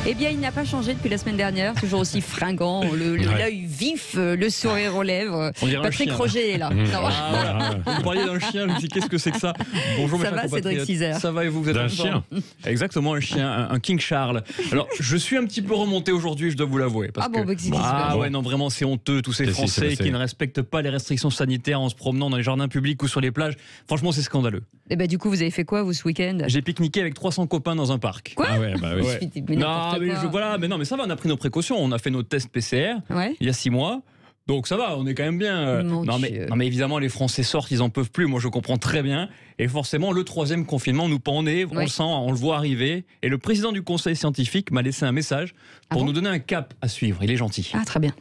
Eh bien, il n'a pas changé depuis la semaine dernière, toujours aussi fringant, l'œil vif, le sourire aux lèvres. Patrick Roger est là. Vous parliez d'un chien, je me suis dit, qu'est-ce que c'est que ça? Bonjour, ça va, Cédric Cizer? Ça va et vous êtes un chien? Exactement, un chien, un King Charles. Alors, je suis un petit peu remonté aujourd'hui, je dois vous l'avouer. Ouais, non, vraiment, c'est honteux, tous ces Français qui ne respectent pas les restrictions sanitaires en se promenant dans les jardins publics ou sur les plages. Franchement, c'est scandaleux. Et du coup, vous avez fait quoi, vous, ce week-end? J'ai pique-niqué avec 300 copains dans un parc. Quoi? Ah ouais, bah oui. Mais ça va, on a pris nos précautions. On a fait nos tests PCR il y a 6 mois. Donc ça va, on est quand même bien. Non mais évidemment, les Français sortent, ils en peuvent plus. Moi, je comprends très bien. Et forcément, le 3e confinement nous pend au nez. On le sent, on le voit arriver. Et le président du conseil scientifique m'a laissé un message pour nous donner un cap à suivre. Il est gentil. Ah, très bien.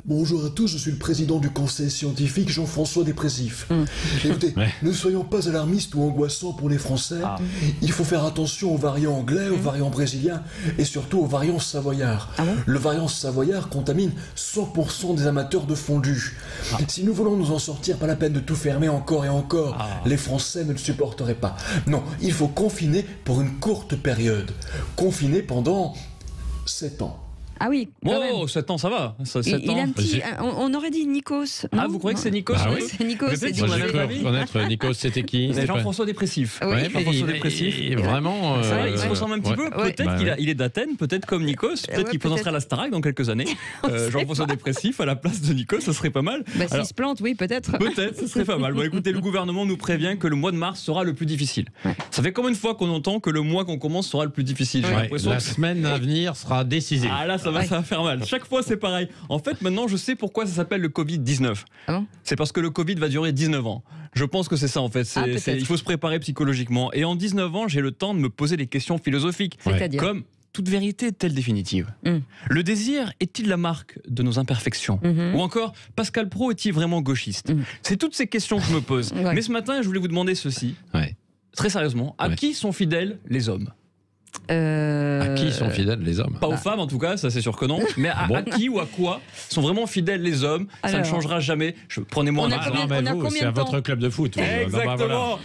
Bonjour à tous, je suis le président du conseil scientifique Jean-François Dépressif. Écoutez, ne soyons pas alarmistes ou angoissants pour les Français. Il faut faire attention aux variants anglais, aux variants brésiliens et surtout aux variants savoyards. Le variant savoyard contamine 100% des amateurs de fondue. Si nous voulons nous en sortir, pas la peine de tout fermer encore et encore. Les Français ne le supporteraient pas. Non, il faut confiner pour une courte période. Confiner pendant 7 ans. Ah oui, quand même. 7 ans, ça va. On aurait dit Nikos. Non, vous croyez que c'est Nikos? Oui, c'est Nikos. Moi, j'ai cru reconnaître Nikos, c'était qui? C'est Jean-François Dépressif. Oui, Jean-François Dépressif. Vraiment. Il se ressemble un petit peu. Peut-être qu'il est d'Athènes, peut-être comme Nikos. Peut-être qu'il présenterait la Starac dans quelques années. Jean-François Dépressif à la place de Nikos, ça serait pas mal. S'il se plante, oui, peut-être. Peut-être, ça serait pas mal. Bon, écoutez, le gouvernement nous prévient que le mois de mars sera le plus difficile. Ça fait combien de fois qu'on entend que le mois qu'on commence sera le plus difficile? La semaine à venir sera décisive. Ah là, ça va faire mal. Chaque fois, c'est pareil. En fait, maintenant, je sais pourquoi ça s'appelle le Covid-19. C'est parce que le Covid va durer 19 ans. Je pense que c'est ça, en fait. Il faut se préparer psychologiquement. Et en 19 ans, j'ai le temps de me poser des questions philosophiques. Comme, toute vérité est-elle définitive? Le désir est-il la marque de nos imperfections? Ou encore, Pascal Praud est-il vraiment gauchiste? C'est toutes ces questions que je me pose. Mais ce matin, je voulais vous demander ceci. Très sérieusement, à qui sont fidèles les hommes? À qui sont fidèles les hommes? Pas aux femmes en tout cas, ça c'est sûr que non. Mais à qui ou à quoi sont vraiment fidèles les hommes? Ça ne changera jamais. Prenez-moi un exemple. C'est à votre club de foot. Exactement.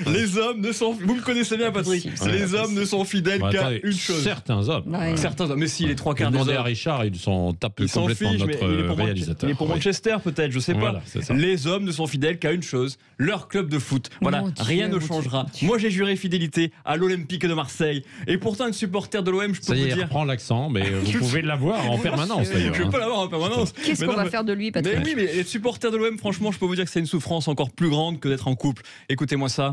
Les hommes ne sont... Vous me connaissez bien, Patrick. Les hommes ne sont fidèles qu'à une chose. Certains hommes. Certains hommes. Mais si, les 3 quarts des hommes. Demandez à Richard, ils sont tapés complètement notre réalisateur. Il est pour Manchester peut-être, je sais pas. Les hommes ne sont fidèles qu'à une chose, leur club de foot. Voilà, rien ne changera. Moi j'ai juré fidélité à l'Olympique de Marseille. Et pourtant, un supporter de l'OM, je peux vous dire. Reprends l'accent, mais vous pouvez l'avoir en permanence d'ailleurs. Je peux l'avoir en permanence. Qu'est-ce qu'on va faire de lui, Patrick? Mais oui, mais les supporters de l'OM, franchement, je peux vous dire que c'est une souffrance encore plus grande que d'être en couple. Écoutez-moi ça.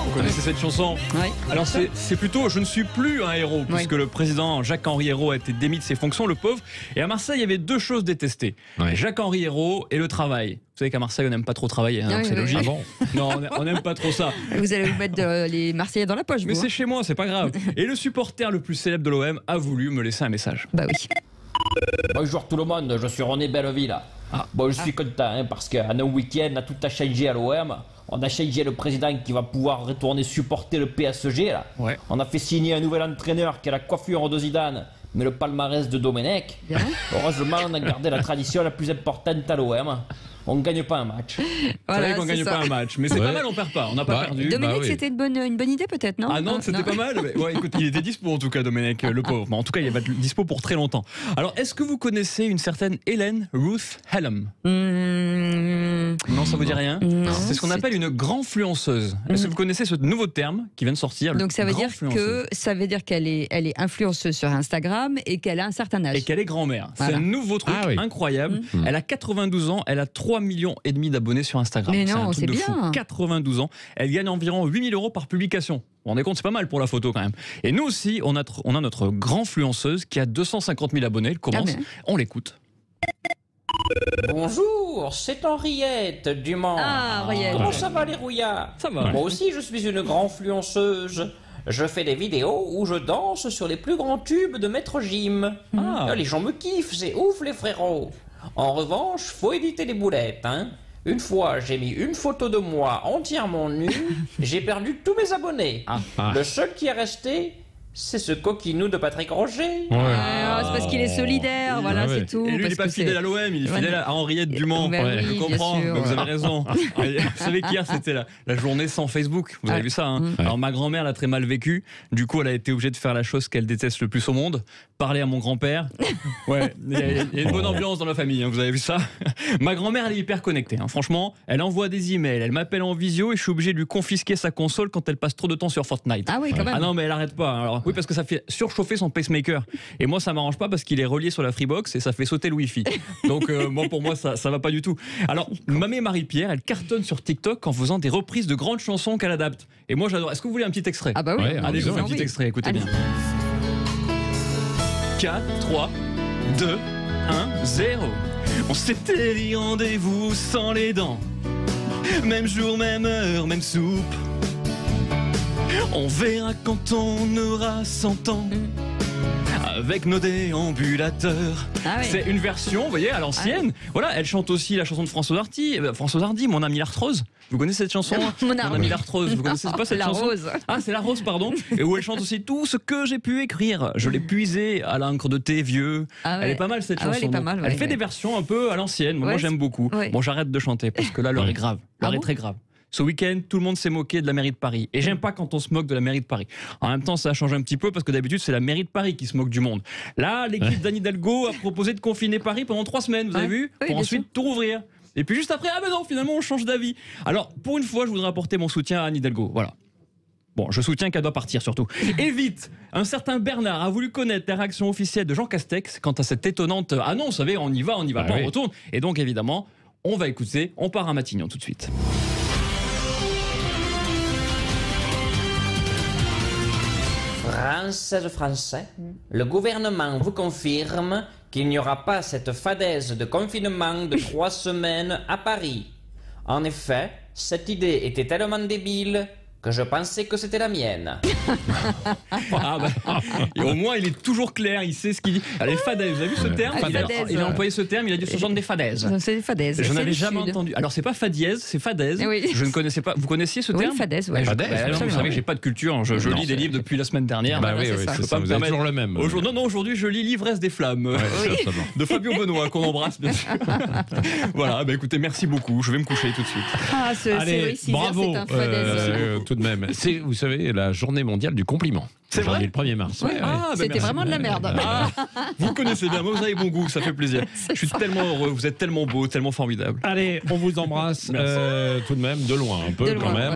Vous connaissez cette chanson? Alors c'est plutôt je ne suis plus un héros, puisque le président Jacques-Henri Ayrault a été démis de ses fonctions, le pauvre. Et à Marseille, il y avait 2 choses détestées. Jacques-Henri Ayrault et le travail. Vous savez qu'à Marseille, on n'aime pas trop travailler, donc c'est logique. Non, on n'aime pas trop ça. Vous allez vous mettre les Marseillais dans la poche, mais c'est chez moi, c'est pas grave. Et le supporter le plus célèbre de l'OM a voulu me laisser un message. Bah oui. Bonjour tout le monde, je suis René Belleville. Je suis content parce qu'en un week-end, tout a changé à l'OM. On a changé le président qui va pouvoir retourner supporter le PSG. On a fait signer un nouvel entraîneur qui a la coiffure de Zidane, mais le palmarès de Domenech. Heureusement, on a gardé la tradition la plus importante à l'OM. On ne gagne pas un match. C'est vrai qu'on ne gagne pas un match, mais c'est pas mal, on perd pas, on n'a pas perdu. Domenech, c'était une bonne idée peut-être, non? Ah non, c'était pas mal. Mais, écoute, il était dispo en tout cas, Domenech, le pauvre. Mais en tout cas, il va être dispo pour très longtemps. Alors, est-ce que vous connaissez une certaine Hélène Ruth Hallam? Non, ça vous dit rien? C'est ce qu'on appelle une grandfluenceuse. Est-ce que vous connaissez ce nouveau terme qui vient de sortir? Donc ça veut dire qu'elle est influenceuse sur Instagram et qu'elle a un certain âge. Et qu'elle est grand-mère. C'est un nouveau truc incroyable. Elle a 92 ans, elle a 3,5 millions d'abonnés sur Instagram. Mais non, c'est bien. Fou. 92 ans, elle gagne environ 8 000 € par publication. Vous vous rendez compte, c'est pas mal pour la photo quand même. Et nous aussi, on a notre grand-fluenceuse qui a 250 000 abonnés. Elle commence, on l'écoute. Bonjour, c'est Henriette du Mans. Henriette. Comment ça va les rouillards? Ça va. Moi aussi, je suis une grande-influenceuse. Je fais des vidéos où je danse sur les plus grands tubes de Maître Gym. Les gens me kiffent, c'est ouf les frérots. En revanche, faut éviter les boulettes, hein. Une fois, j'ai mis une photo de moi entièrement nue, j'ai perdu tous mes abonnés. Le seul qui est resté, c'est ce coquinou de Patrick Roger. C'est parce qu'il est solidaire, voilà, c'est tout. Et lui, il n'est pas fidèle à l'OM, il est fidèle à Henriette Dumont. Je comprends, vous avez raison. Vous savez qu'hier, c'était la journée sans Facebook. Vous avez vu ça, hein. Alors, ma grand-mère l'a très mal vécu. Du coup, elle a été obligée de faire la chose qu'elle déteste le plus au monde, parler à mon grand-père. Ouais, il y a une bonne ambiance dans la famille, hein, vous avez vu ça. Ma grand-mère, elle est hyper connectée. Hein. Franchement, elle envoie des emails, elle m'appelle en visio et je suis obligé de lui confisquer sa console quand elle passe trop de temps sur Fortnite. Ah oui, quand même. Ah non, mais elle arrête pas. Alors, oui, parce que ça fait surchauffer son pacemaker. Et moi, ça m'arrange pas parce qu'il est relié sur la Freebox et ça fait sauter le Wi-Fi. Donc, pour moi, ça va pas du tout. Alors, Mamé Marie-Pierre, elle cartonne sur TikTok en faisant des reprises de grandes chansons qu'elle adapte. Et moi, j'adore. Est-ce que vous voulez un petit extrait? Ah bah oui. Allez, je vous fais un petit extrait, écoutez bien. 4, 3, 2, 1, 0. On s'était dit rendez-vous sans les dents. Même jour, même heure, même soupe. On verra quand on aura 100 ans. Avec nos déambulateurs. C'est une version, vous voyez, à l'ancienne. Voilà, elle chante aussi la chanson de François Hardy, Mon ami l'arthrose. Vous connaissez cette chanson? Mon ami l'arthrose. Vous connaissez pas cette chanson? Rose. Ah, c'est la rose, pardon. Et où elle chante aussi tout ce que j'ai pu écrire. Je l'ai puisé à l'encre de tes vieux. Elle est pas mal cette chanson. Elle est pas mal, elle fait des versions un peu à l'ancienne. Moi, j'aime beaucoup. Bon, j'arrête de chanter parce que là, l'heure est grave. L'heure est très grave. Ce week-end, tout le monde s'est moqué de la mairie de Paris. Et j'aime pas quand on se moque de la mairie de Paris. En même temps, ça a changé un petit peu parce que d'habitude, c'est la mairie de Paris qui se moque du monde. Là, l'équipe d'Anne Hidalgo a proposé de confiner Paris pendant 3 semaines, vous avez vu? Pour ensuite tout rouvrir. Et puis juste après, ah ben non, finalement, on change d'avis. Alors, pour une fois, je voudrais apporter mon soutien à Anne Hidalgo. Voilà. Bon, je soutiens qu'elle doit partir surtout. Et vite, un certain Bernard a voulu connaître la réaction officielle de Jean Castex quant à cette étonnante « Ah non, vous savez, on y va pas, on retourne ». Et donc, évidemment, on va écouter, on part à Matignon tout de suite. Françaises, Français, le gouvernement vous confirme qu'il n'y aura pas cette fadaise de confinement de 3 semaines à Paris. En effet, cette idée était tellement débile que je pensais que c'était la mienne. Et au moins, il est toujours clair, il sait ce qu'il dit. Les fadaises, vous avez vu ce terme? Il a employé ce terme, il a dit ce genre des fadaises. C'est des fadaises. Je n'avais jamais entendu. Alors, c'est pas fadiaise, c'est fadaise. Oui. Je ne connaissais pas. Vous connaissiez ce terme? Oui, fadaise, oui. Vous savez que j'ai pas de culture, je lis des livres depuis la semaine dernière. Bah oui, c'est ça. Vous êtes toujours le même. Non, aujourd'hui, je lis L'ivresse des flammes de Fabio Benoît, qu'on embrasse, bien sûr. Voilà, écoutez, merci beaucoup. Je vais me coucher tout de suite. Allez, bravo. Tout de même. Vous savez, la journée mondiale du compliment. C'est vrai? Le 1er mars. C'était vraiment de la merde. Vous connaissez bien, vous avez bon goût, ça fait plaisir. Je suis tellement heureux, vous êtes tellement beau, tellement formidable. Allez, on vous embrasse tout de même, de loin un peu quand même.